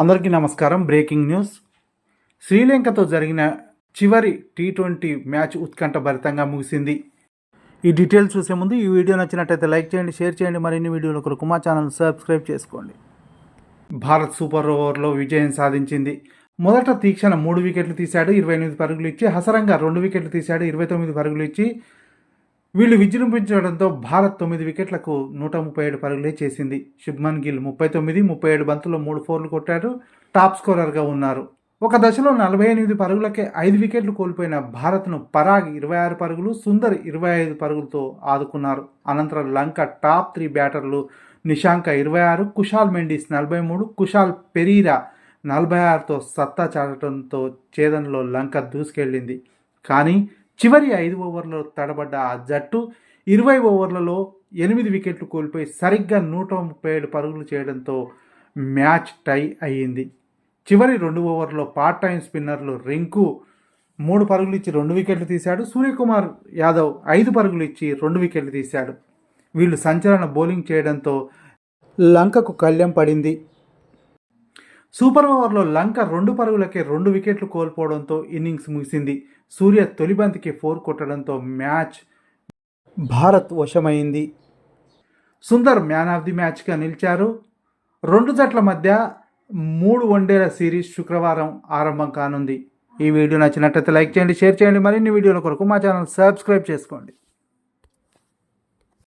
అందరికీ నమస్కారం. Breaking news. శ్రీలంకతో జరిగిన చివరి టీ20 మ్యాచ్ ఉత్కంఠభరితంగా ముగిసింది. ఈ డీటెయిల్స్ చూసే ముందు ఈ వీడియో నచ్చినట్టయితే లైక్ చేయండి, షేర్ చేయండి. మరిన్ని వీడియోల కొరకు మా ఛానల్ సబ్స్క్రైబ్ చేసుకోండి. భారత్ సూపర్ ఓవర్లో విజయం సాధించింది. మొదట తీక్షణ 3 వికెట్లు తీశాడు, 28 పరుగులు ఇచ్చి. హసరంగా 2 వికెట్లు తీశాడు, 29 పరుగులు ఇచ్చి. వీళ్ళు విజృంభించడంతో భారత్ 9 వికెట్లకు 137 పరుగులే చేసింది. శుభ్మన్ గిల్ 37 బంతుల్లో 3 ఫోర్లు కొట్టారు. టాప్ స్కోరర్గా ఉన్నారు. ఒక దశలో 48 పరుగులకే 5 వికెట్లు కోల్పోయిన భారత్ను పరాగ్ 26 పరుగులు, సుందర్ 25 పరుగులతో ఆదుకున్నారు. అనంతరం లంక టాప్ 3 బ్యాటర్లు నిశాంక 26, కుషాల్ మెండిస్ 43, కుషాల్ పెరీరా 46తో సత్తా చాటడంతో ఛేదనలో లంక దూసుకెళ్లింది. కానీ చివరి 5 ఓవర్లలో తడబడ్డ ఆ జట్టు 20 ఓవర్లలో 8 వికెట్లు కోల్పోయి సరిగ్గా 137 పరుగులు చేయడంతో మ్యాచ్ టై అయ్యింది. చివరి 2 ఓవర్లలో పార్ట్ టైం స్పిన్నర్లు రింకు 3 పరుగులు ఇచ్చి 2 వికెట్లు తీశాడు. సూర్యకుమార్ యాదవ్ 5 పరుగులు ఇచ్చి 2 వికెట్లు తీశాడు. వీళ్ళు సంచలన బౌలింగ్ చేయడంతో లంకకు కళ్యం పడింది. సూపర్ ఓవర్లో లంక 2 పరుగులకే 2 వికెట్లు కోల్పోవడంతో ఇన్నింగ్స్ ముగిసింది. సూర్య తొలి బంతికి 4 కొట్టడంతో మ్యాచ్ భారత్ వశమైంది. సుందర్ మ్యాన్ ఆఫ్ ది మ్యాచ్గా నిలిచారు. 2 జట్ల మధ్య 3 వన్డేల సిరీస్ శుక్రవారం ఆరంభం కానుంది. ఈ వీడియో నచ్చినట్లయితే లైక్ చేయండి, షేర్ చేయండి. మరిన్ని వీడియోల కొరకు మా ఛానల్ సబ్స్క్రైబ్ చేసుకోండి.